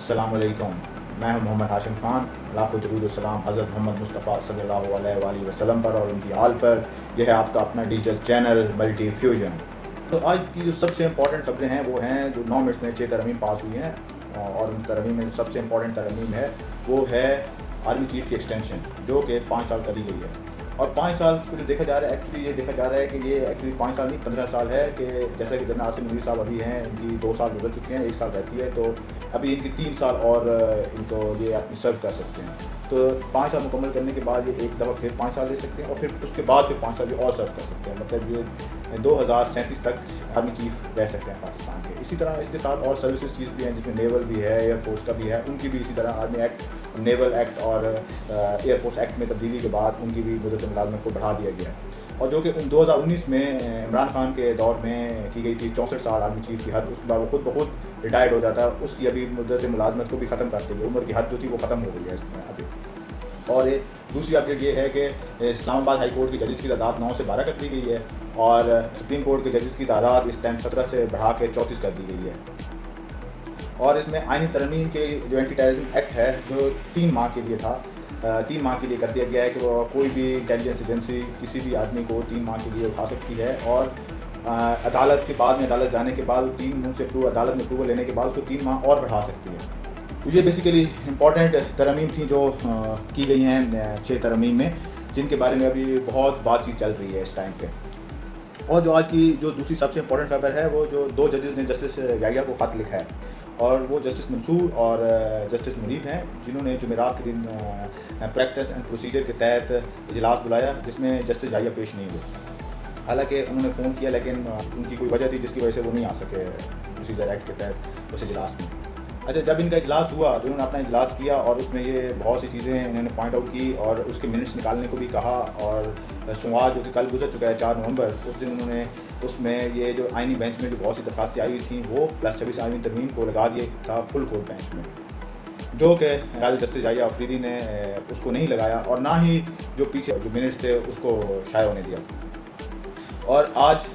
अस्सलाम वालेकुम। मैं हूं मोहम्मद हाशिम खान। लाखों दरूद व सलाम हज़रत मोहम्मद मुस्तफ़ा सल्लल्लाहु अलैहि वसल्लम पर और उनकी आल पर। यह है आपका अपना डिजिटल चैनल मल्टी फ्यूजन। तो आज की जो सबसे इंपॉर्टेंट खबरें हैं वो हैं जो 9 मिनट्स में 6 तरमीम पास हुई हैं, और उन तरमीम में जो सबसे इंपॉर्टेंट तरमीम है वो है आर्मी चीफ़ की एक्सटेंशन, जो कि 5 साल कर दी गई है। और 5 साल को जो देखा जा रहा है, एक्चुअली ये देखा जा रहा है कि ये एक्चुअली 5 साल नहीं 15 साल है, कि जैसा कि जनरल आसिम नूरी साहब अभी हैं, इनकी 2 साल गुजर चुके हैं, 1 साल रहती है, तो अभी इनकी 3 साल और इनको ये अपनी सर्व कर सकते हैं। तो 5 साल मुकम्मल करने के बाद ये एक दफ़ा फिर 5 साल ले सकते हैं और फिर उसके बाद फिर 5 साल भी और सर्व कर सकते हैं। मतलब ये 2037 तक आर्मी चीफ रह सकते हैं पाकिस्तान के। इसी तरह इसके साथ और सर्विसेज चीज़ भी हैं, जिसमें नेवल भी है, एयरफोर्स का भी है, उनकी भी इसी तरह आर्मी एक्ट, नेवल एक्ट और एयरफोर्स एक्ट में तब्दीली के बाद उनकी भी मुद्दत मुलाजमत को बढ़ा दिया गया है। और जो कि 2019 में इमरान खान के दौर में की गई थी 64 साल आर्मी चीफ की हद, उसके बाद वो खुद ब खुद रिटायर्ड हो जाता है। उसकी अभी मुद्दत मुलाजमत को भी ख़त्म करते हुए उम्र की हद जो थी वो ख़त्म हो गई है इसमें अभी। और दूसरी अपडेट ये है कि इस्लामाबाद हाई कोर्ट की जजेस की तादाद 9 से 12 कर दी गई है, और सुप्रीम कोर्ट के जजेस की तादाद इस टाइम 17 से बढ़ा के 34 कर दी गई है। और इसमें आइनी तरमीम के जो एंटी टेररिज्म एक्ट है, जो 3 माह के लिए था, 3 माह के लिए कर दिया गया है कि वो कोई भी इंटेलिजेंस एजेंसी किसी भी आदमी को 3 माह के लिए उठा सकती है, और अदालत के बाद में, अदालत जाने के बाद 3 मुँह से अदालत में अप्रूवल लेने के बाद उसको 3 माह और बढ़ा सकती है। तो ये बेसिकली इंपॉर्टेंट तरमीम थी जो की गई हैं 6 तरमीम में, जिनके बारे में अभी बहुत बातचीत चल रही है इस टाइम पे। और जो आज की जो दूसरी सबसे इंपॉर्टेंट खबर है, वो जो 2 जजेस ने जस्टिस याहिया को ख़त लिखा है, और वो जस्टिस मंसूर और जस्टिस मुनीब हैं, जिन्होंने जुमेरात के दिन प्रैक्टिस एंड प्रोसीजर के तहत इजलास बुलाया, जिसमें जस्टिस याहिया पेश नहीं हुए। हालांकि उन्होंने फ़ोन किया, लेकिन उनकी कोई वजह थी जिसकी वजह से वो नहीं आ सके प्रोसीजर एक्ट के तहत उस इजलास में। अच्छा, जब इनका इजलास हुआ तो उन्होंने अपना इजलास किया, और उसमें ये बहुत सी चीज़ें इन्होंने पॉइंट आउट की और उसके मिनट्स निकालने को भी कहा। और सोमवार जो कि कल गुजर चुका है 4 नवंबर, उस दिन उन्होंने उसमें ये जो आइनी बेंच में जो बहुत सी दरखास्तें आई हुई थी वो +26 आइनी तरमीम को लगा दिया था फुल कोर्ट बेंच में, जो कि कल जस्टिस याहिया अफरीदी ने उसको नहीं लगाया, और ना ही जो पीछे जो मिनट्स थे उसको शाये होने दिया। और आज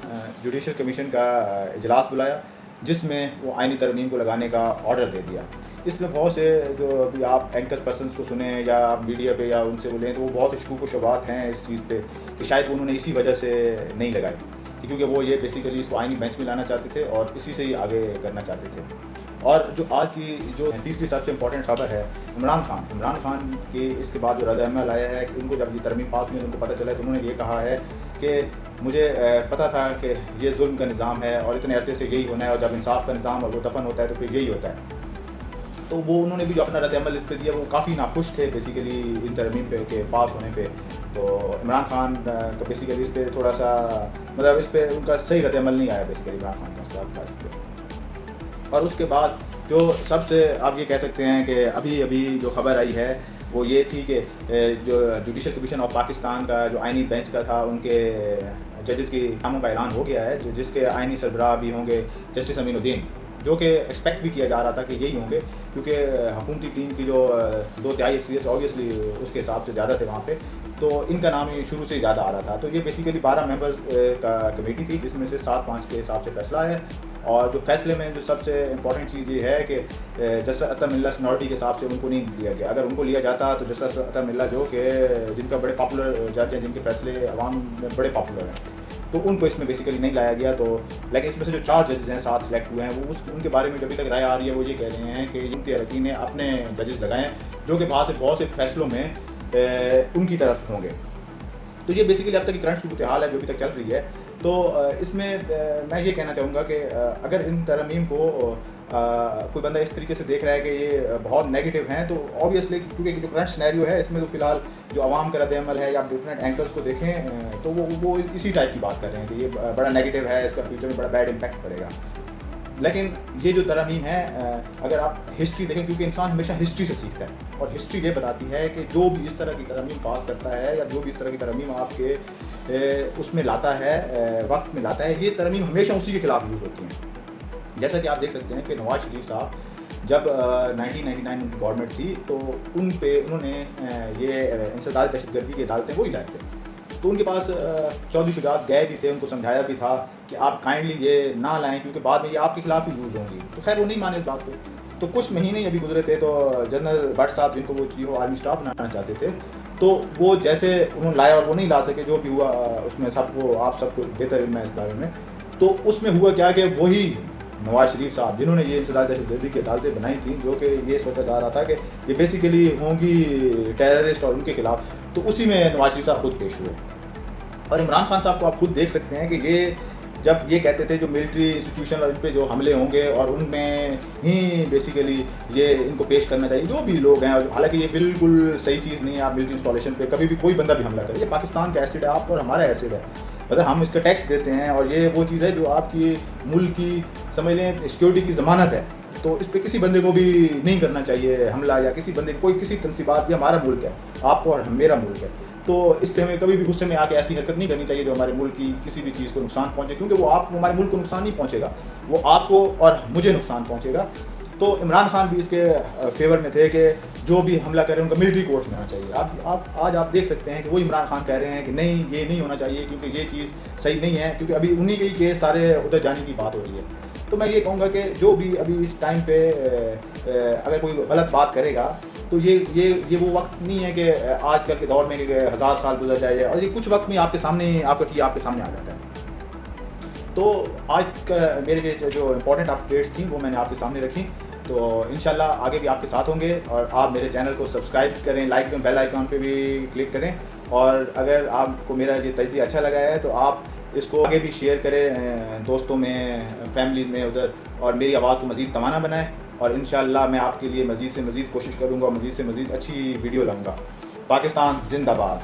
जुडिशल कमीशन का इजलास बुलाया, जिसमें वो आइनी तरमीम को लगाने का ऑर्डर दे दिया। इसमें बहुत से जो अभी आप एंकर पर्सनस को सुने या आप मीडिया पे या उनसे बोलें, तो वो बहुत शकूक व शुबहात हैं इस चीज़ पे कि शायद उन्होंने इसी वजह से नहीं लगाई, क्योंकि वो ये बेसिकली इसको आइनी बेंच में लाना चाहते थे और इसी से ही आगे करना चाहते थे। और जो आज की जो तीसरी सबसे इंपॉर्टेंट खबर है, इमरान खान की इसके बाद जो रद्द-ए-अमल आया है कि उनको जब ये तरमीम पास हुई, उनको पता चला, तो उन्होंने ये कहा है कि मुझे पता था कि ये जुल्म का निज़ाम है और इतने अरसे से यही होना है, और जब इंसाफ का निज़ाम और वो दफन होता है तो फिर यही होता है। तो वो उन्होंने भी जो अपना रद्द-ए-अमल इस पर दिया, वो काफ़ी नाखुश थे बेसिकली इन तरमीम पे के पास होने पे। तो इमरान खान का बेसिकली इस पर थोड़ा सा मतलब इस पर उनका सही रद्द-ए-अमल नहीं आया बेसिकली इमरान खान का साथ इस पर। और उसके बाद जो सबसे आप ये कह सकते हैं कि अभी जो खबर आई है वो ये थी कि जो जुडिशल कमीशन ऑफ पाकिस्तान का जो आइनी बेंच का था, उनके जजेस की नामों का ऐलान हो गया है, जिसके आइनी सरबराह भी होंगे जस्टिस अमीनुद्दीन, जो कि एक्सपेक्ट भी किया जा रहा था कि यही होंगे, क्योंकि हुकूमती टीम की जो 2/3 एक्सीस ऑब्वियसली उसके हिसाब से ज़्यादा थे वहाँ पे, तो इनका नाम ही शुरू से ज़्यादा आ रहा था। तो ये बेसिकली 12 मेंबर्स का कमेटी थी, जिसमें से 7-5 के हिसाब से फैसला है। और जो फैसले में जो सबसे इंपॉर्टेंट चीज़ ये है कि जस्टिस अता मिल्ला सीनियरिटी के हिसाब से उनको नहीं लिया गया। अगर उनको लिया जाता तो जस्टिस अता मिल्ला जो कि जिनका बड़े पॉपुलर जज हैं, जिनके फैसले अवाम में बड़े पॉपुलर हैं, तो उनको इसमें बेसिकली नहीं लाया गया। तो लेकिन इसमें से जो 4 जजेस हैं 7 सिलेक्ट हुए हैं, वो उनके बारे में जो अभी तक राय आ रही है वो ये कह रहे हैं कि मुफ्ती अरकी ने अपने जजेस लगाए हैं, जो कि बाहर से बहुत से फैसलों में उनकी तरफ होंगे। तो ये बेसिकली अब तक की करंट सूरत हाल है जो अभी तक चल रही है। तो इसमें मैं ये कहना चाहूँगा कि अगर इन तरमीम को कोई बंदा इस तरीके से देख रहा है कि ये बहुत नेगेटिव हैं, तो ऑब्वियसली क्योंकि जो करंट सिनेरियो है इसमें तो फ़िलहाल जो आवाम का रद्द-ए-अमल है, या आप डिफरेंट एंकर्स को देखें तो वो इसी टाइप की बात कर रहे हैं कि ये बड़ा नेगेटिव है, इसका फ्यूचर में बड़ा बैड इम्पैक्ट पड़ेगा। लेकिन ये जो तरमीम है, अगर आप हिस्ट्री देखें, क्योंकि इंसान हमेशा हिस्ट्री से सीखता है, और हिस्ट्री ये बताती है कि जो भी इस तरह की तरमीम पास करता है, या जो भी इस तरह की तरमीम आपके उसमें लाता है, वक्त में लाता है, ये तरमीम हमेशा उसी के खिलाफ यूज़ होती हैं। जैसा कि आप देख सकते हैं कि नवाज शरीफ साहब जब 1999 उनकी गवर्नमेंट थी, तो उन्होंने ये इंसदाद दहशतगर्दी की अदालतें वही लाए थे। तो उनके पास चौधरी शुजात गए भी थे, उनको समझाया भी था कि आप काइंडली ये ना लाएं, क्योंकि बाद में ये आपके खिलाफ ही यूज़ होंगी। तो खैर वो नहीं माने इस बात को। तो कुछ महीने ही अभी गुजरे थे, तो जनरल भट्ट साहब जिनको वो चीफ आर्मी स्टाफ बनाना चाहते थे, तो वो जैसे उन्होंने लाया और वो नहीं ला सके, जो भी हुआ उसमें सबको आप सबको बेहतर इल्म है इस बारे में। तो उसमें हुआ क्या कि वही नवाज शरीफ साहब जिन्होंने ये इंसदाद दहशतगर्दी की अदालतें बनाई थी, जो कि ये सोचा जा रहा था कि ये बेसिकली होंगी टेररिस्ट और उनके खिलाफ, तो उसी में नवाज शरीफ साहब खुद पेश हुए। और इमरान खान साहब को आप खुद देख सकते हैं कि ये जब ये कहते थे जो मिलिट्री इंस्टीट्यूशन और इन पे जो हमले होंगे और उनमें ही बेसिकली ये इनको पेश करना चाहिए जो भी लोग हैं, और हालांकि ये बिल्कुल सही चीज़ नहीं है। आप मिलिट्री इंस्टॉलेशन पे कभी भी कोई बंदा भी हमला करे, ये पाकिस्तान का एसिड है आप और हमारा एसिड है, मतलब हम इसका टैक्स देते हैं, और ये वो चीज़ है जो आपकी मुल्क की समझ लें सिक्योरिटी की ज़मानत है। तो इस पर किसी बंदे को भी नहीं करना चाहिए हमला, या किसी बंदे कोई किसी तनसीबात, ये हमारा मुल्क है, आपको और मेरा मुल्क है, तो इस पर हमें कभी भी गुस्से में आके ऐसी हरकत नहीं करनी चाहिए जो हमारे मुल्क की किसी भी चीज़ को नुकसान पहुंचे, क्योंकि वो आपको हमारे मुल्क को नुकसान नहीं पहुंचेगा, वो आपको और मुझे नुकसान पहुंचेगा। तो इमरान खान भी इसके फेवर में थे कि जो भी हमला कर रहे हैं उनका मिलिट्री कोर्ट में होना चाहिए। आप आज आप देख सकते हैं कि वो इमरान खान कह रहे हैं कि नहीं ये नहीं होना चाहिए क्योंकि ये चीज़ सही नहीं है, क्योंकि अभी उन्हीं के ही केस सारे उधर जाने की बात हो रही है। तो मैं ये कहूँगा कि जो भी अभी इस टाइम पे अगर कोई गलत बात करेगा तो ये वो वक्त नहीं है कि आजकल के दौर में कि 1000 साल गुजर जाए, और ये कुछ वक्त में आपके सामने आपके सामने आ जाता है। तो आज का मेरे जो इम्पोर्टेंट अपडेट्स थी वो मैंने आपके सामने रखी, तो इंशाल्लाह आगे भी आपके साथ होंगे। और आप मेरे चैनल को सब्सक्राइब करें, लाइक करें, बेल आइकॉन पे भी क्लिक करें, और अगर आपको मेरा ये तजज़िया अच्छा लगा है तो आप इसको आगे भी शेयर करें दोस्तों में, फैमिली में उधर, और मेरी आवाज़ को मज़ीद तवाना बनाएं। और इंशाल्लाह मैं आपके लिए मज़ीद से मज़ीद कोशिश करूँगा, मज़ीद से मज़ीद अच्छी वीडियो लाऊँगा। पाकिस्तान जिंदाबाद।